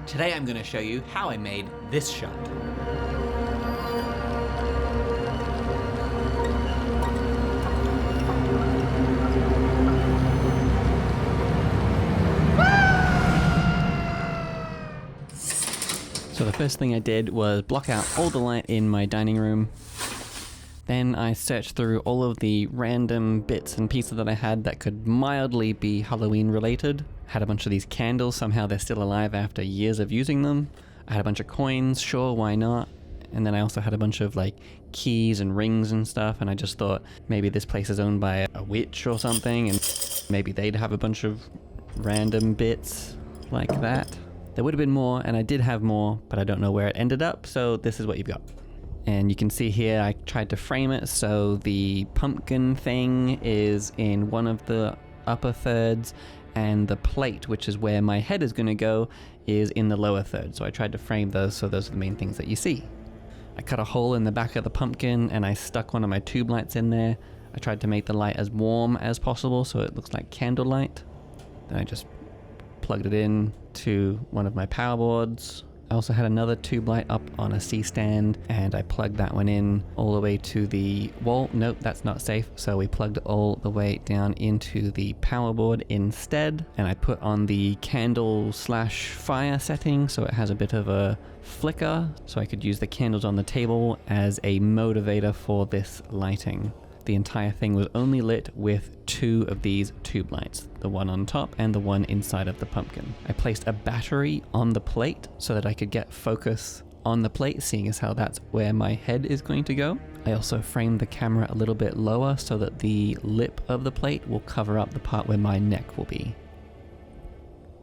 Today I'm going to show you how I made this shot. So the first thing I did was block out all the light in my dining room. Then I searched through all of the random bits and pieces that I had that could mildly be Halloween related. Had a bunch of these candles, somehow they're still alive after years of using them. I had a bunch of coins, sure, why not? And then I also had a bunch of like keys and rings and stuff, and I just thought maybe this place is owned by a witch or something, and maybe they'd have a bunch of random bits like that. There would have been more, and I did have more, but I don't know where it ended up, so this is what you've got. And you can see here I tried to frame it so the pumpkin thing is in one of the upper thirds, and the plate, which is where my head is going to go, is in the lower third. So I tried to frame those so those are the main things that you see. I cut a hole in the back of the pumpkin and I stuck one of my tube lights in there. I tried to make the light as warm as possible so it looks like candlelight. Then I just plugged it in to one of my power boards. I also had another tube light up on a C-stand, and I plugged that one in all the way to the wall. Nope, that's not safe. So we plugged it all the way down into the power board instead. And I put on the candle/fire setting so it has a bit of a flicker, so I could use the candles on the table as a motivator for this lighting. The entire thing was only lit with 2 of these tube lights, the one on top and the one inside of the pumpkin. I placed a battery on the plate so that I could get focus on the plate, seeing as how that's where my head is going to go. I also framed the camera a little bit lower so that the lip of the plate will cover up the part where my neck will be.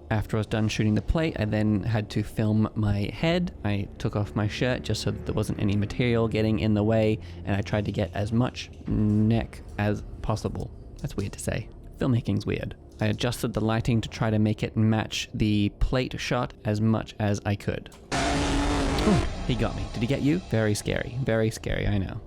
After I was done shooting the plate, I then had to film my head. I took off my shirt just so that there wasn't any material getting in the way, and I tried to get as much neck as possible. That's weird to say. Filmmaking's weird. I adjusted the lighting to try to make it match the plate shot as much as I could. Oh, he got me. Did he get you? Very scary. Very scary. I know.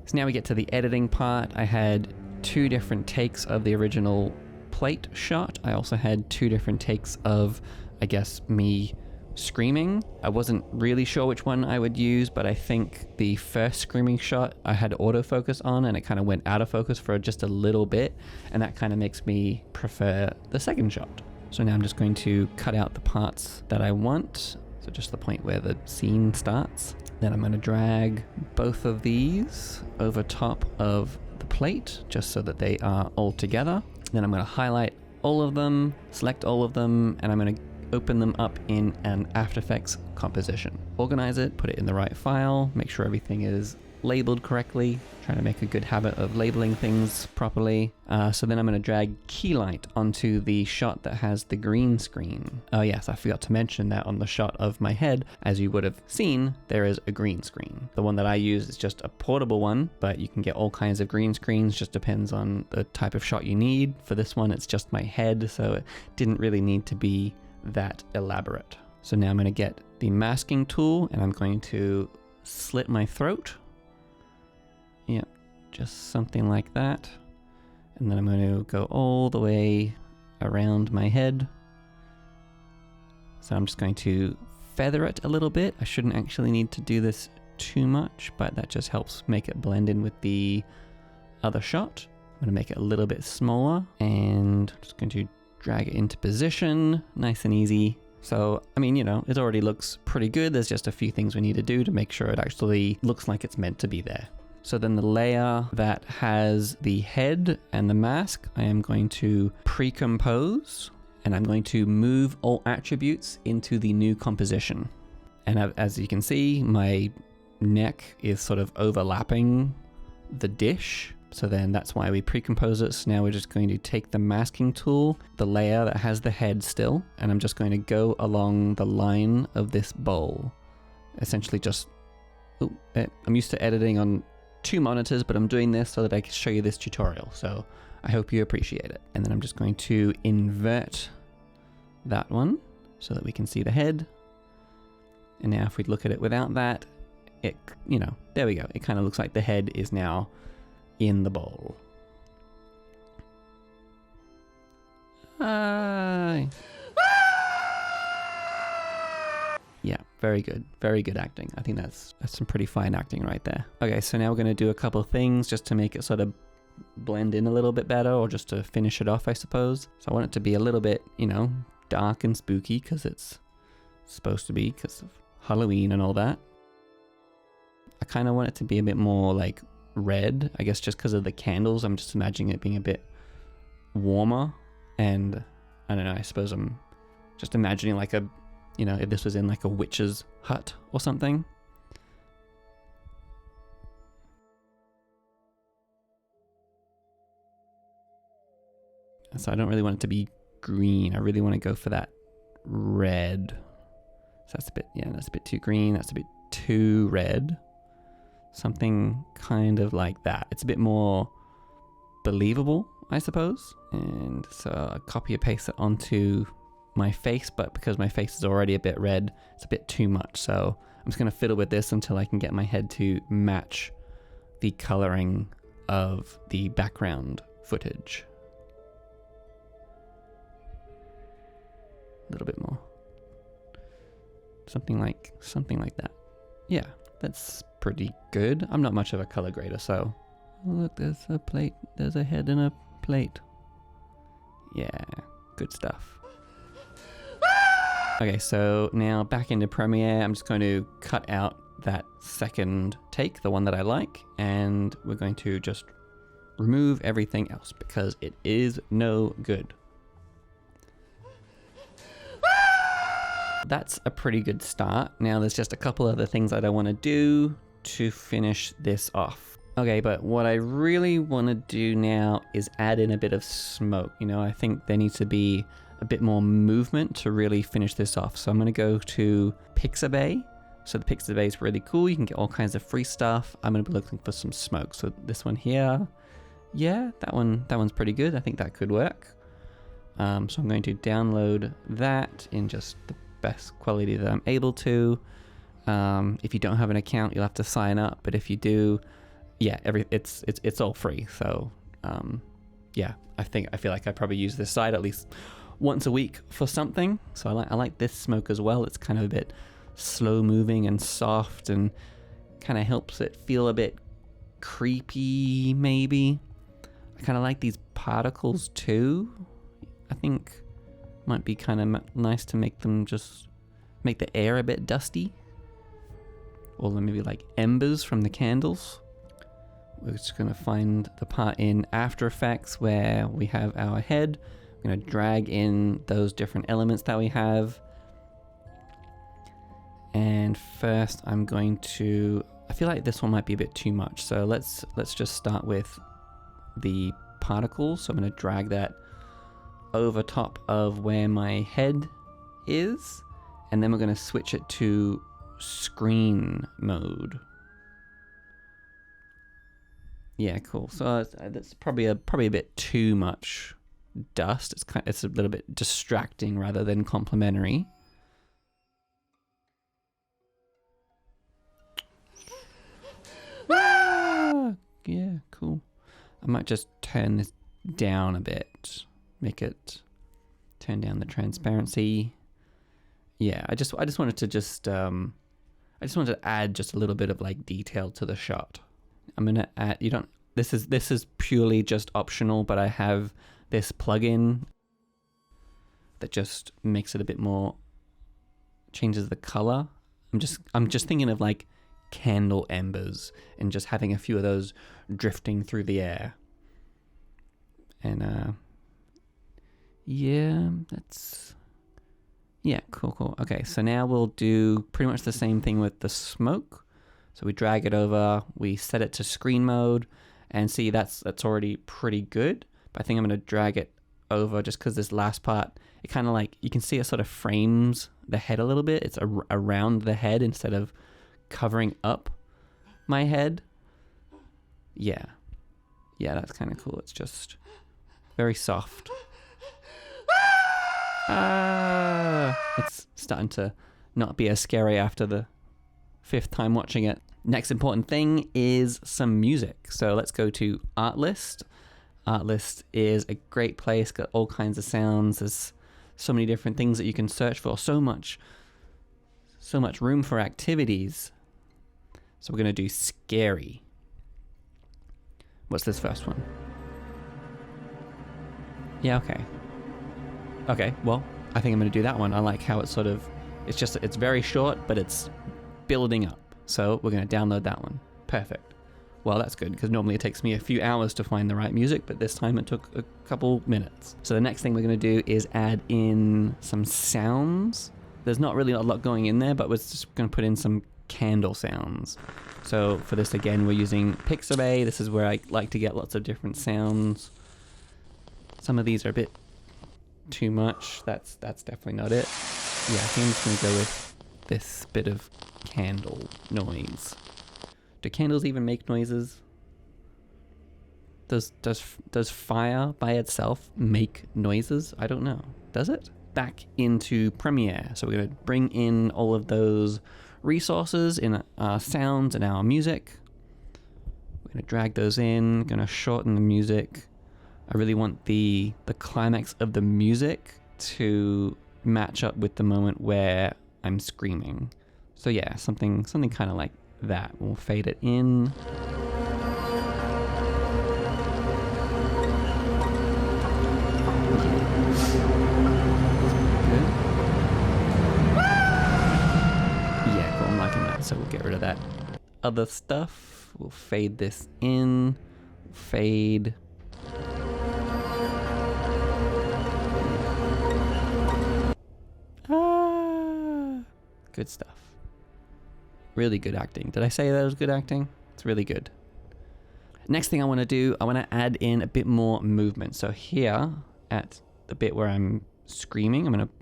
So now we get to the editing part. I had 2 different takes of the original plate shot. I also had 2 different takes of, I guess, me screaming. I wasn't really sure which one I would use, but I think the first screaming shot I had autofocus on, and it kind of went out of focus for just a little bit, and that kind of makes me prefer the second shot. So now I'm just going to cut out the parts that I want, so just the point where the scene starts. Then I'm going to drag both of these over top of the plate just so that they are all together. Then I'm going to highlight all of them, select all of them, and I'm going to open them up in an After Effects composition. Organize it, put it in the right file, make sure everything is labeled correctly, trying to make a good habit of labeling things properly. So then I'm going to drag Keylight onto the shot that has the green screen. Oh yes, I forgot to mention that on the shot of my head, as you would have seen, there is a green screen. The one that I use is just a portable one, but you can get all kinds of green screens, just depends on the type of shot you need. For this one, it's just my head, so it didn't really need to be that elaborate. So now I'm going to get the masking tool and I'm going to slit my throat. Yep, just something like that. And then I'm going to go all the way around my head. So I'm just going to feather it a little bit. I shouldn't actually need to do this too much, but that just helps make it blend in with the other shot. I'm going to make it a little bit smaller and just going to drag it into position, nice and easy. So, I mean, you know, it already looks pretty good. There's just a few things we need to do to make sure it actually looks like it's meant to be there. So then the layer that has the head and the mask, I am going to pre-compose, and I'm going to move all attributes into the new composition. And as you can see, my neck is sort of overlapping the dish. So then that's why we pre-compose it. So now we're just going to take the masking tool, the layer that has the head still, and I'm just going to go along the line of this bowl. Essentially just, I'm used to editing on 2 monitors, but I'm doing this so that I can show you this tutorial. So I hope you appreciate it. And then I'm just going to invert that one so that we can see the head. And now if we look at it without that, it, you know, there we go. It kind of looks like the head is now in the bowl. Yeah, very good. Very good acting. I think that's some pretty fine acting right there. Okay, so now we're going to do a couple of things just to make it sort of blend in a little bit better, or just to finish it off, I suppose. So I want it to be a little bit, you know, dark and spooky, because it's supposed to be, because of Halloween and all that. I kind of want it to be a bit more like red, I guess, just because of the candles. I'm just imagining it being a bit warmer, and I don't know, I suppose I'm just imagining like a, you know, if this was in like a witch's hut or something. So I don't really want it to be green. I really want to go for that red. So that's a bit, yeah, that's a bit too green. That's a bit too red. Something kind of like that. It's a bit more believable, I suppose. And so I copy and paste it onto my face, but because my face is already a bit red, it's a bit too much. So I'm just going to fiddle with this until I can get my head to match the coloring of the background footage. A little bit more. Something like that. Yeah, that's pretty good. I'm not much of a color grader, so... Oh, look, there's a plate. There's a head and a plate. Yeah, good stuff. Okay, so now back into Premiere. I'm just going to cut out that second take, the one that I like, and we're going to just remove everything else because it is no good. That's a pretty good start. Now there's just a couple other things that I want to do to finish this off. Okay, but what I really want to do now is add in a bit of smoke. You know, I think there needs to be a bit more movement to really finish this off. So I'm going to go to Pixabay. So the Pixabay is really cool. You can get all kinds of free stuff. I'm going to be looking for some smoke. So this one here, yeah, that one's pretty good. I think that could work. So I'm going to download that in just the best quality that I'm able to. If you don't have an account, you'll have to sign up, but if you do, yeah, it's all free. So yeah, I feel like I probably use this site at least once a week for something. So I like this smoke as well. It's kind of a bit slow moving and soft, and kind of helps it feel a bit creepy maybe. I kind of like these particles too. I think might be kind of nice to make them just make the air a bit dusty, or maybe like embers from the candles. We're just going to find the part in After Effects where we have our head. We're going to drag in those different elements that we have. And first I'm going to, I feel like this one might be a bit too much, so let's just start with the particles. So I'm going to drag that over top of where my head is, and then we're going to switch it to screen mode. Yeah, cool. So that's probably a bit too much dust. It's a little bit distracting rather than complementary. Yeah, cool. I might just turn this down a bit. Make it turn down the transparency. Yeah, I just wanted to just I just wanted to add just a little bit of like detail to the shot. I'm gonna add, this is purely just optional, but I have this plugin that just makes it a bit more, changes the color. I'm just thinking of like candle embers and just having a few of those drifting through the air. And yeah, cool. Okay, so now we'll do pretty much the same thing with the smoke. So we drag it over, we set it to screen mode, and see that's already pretty good. But I think I'm going to drag it over just because this last part, it kind of like, you can see it sort of frames the head a little bit. It's around the head instead of covering up my head. Yeah, that's kind of cool. It's just very soft. It's starting to not be as scary after the 5th time watching it. Next important thing is some music. So let's go to Artlist. Artlist is a great place, got all kinds of sounds. There's so many different things that you can search for. So much so much room for activities. So we're going to do scary. What's this first one? Yeah, okay. Okay, well, I think I'm going to do that one. I like how it's sort of, it's very short, but it's building up. So we're going to download that one. Perfect. Well, that's good, because normally it takes me a few hours to find the right music, but this time it took a couple minutes. So the next thing we're going to do is add in some sounds. There's not really a lot going in there, but we're just going to put in some candle sounds. So for this, again, we're using Pixabay. This is where I like to get lots of different sounds. Some of these are a bit too much. That's definitely not it. Yeah, I think I'm just going to go with this bit of candle noise. Do candles even make noises? Does fire by itself make noises? I don't know. Does it? Back into Premiere. So we're going to bring in all of those resources in our sounds and our music. We're going to drag those in, going to shorten the music. I really want the climax of the music to match up with the moment where I'm screaming. So yeah, something kind of like that. We'll fade it in. So we'll get rid of that other stuff. We'll fade this in. Fade. Good stuff. Really good acting. Did I say that was good acting? It's really good. Next thing I want to do, I want to add in a bit more movement. So here at the bit where I'm screaming, I'm going to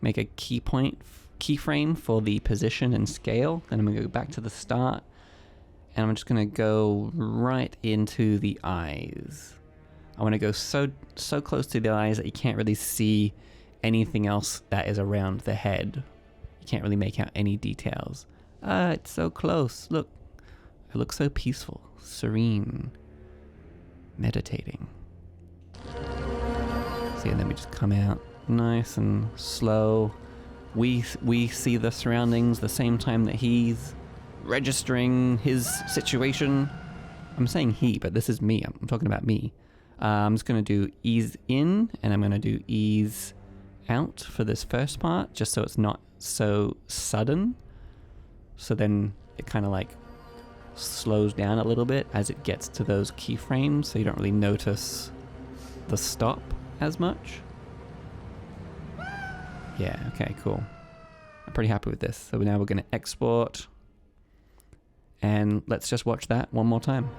make a keyframe for the position and scale. Then I'm going to go back to the start, and I'm just going to go right into the eyes. I want to go so close to the eyes that you can't really see anything else that is around the head. You can't really make out any details. It's so close. Look, I look so peaceful, serene, meditating. See, and then we just come out nice and slow. We see the surroundings the same time that he's registering his situation. I'm saying he, but this is me. I'm talking about me. I'm just going to do ease in, and I'm going to do ease out for this first part, just so it's not so sudden. So then it kind of like slows down a little bit as it gets to those keyframes, so you don't really notice the stop as much. Yeah, okay, cool. I'm pretty happy with this. So now we're going to export, and let's just watch that one more time.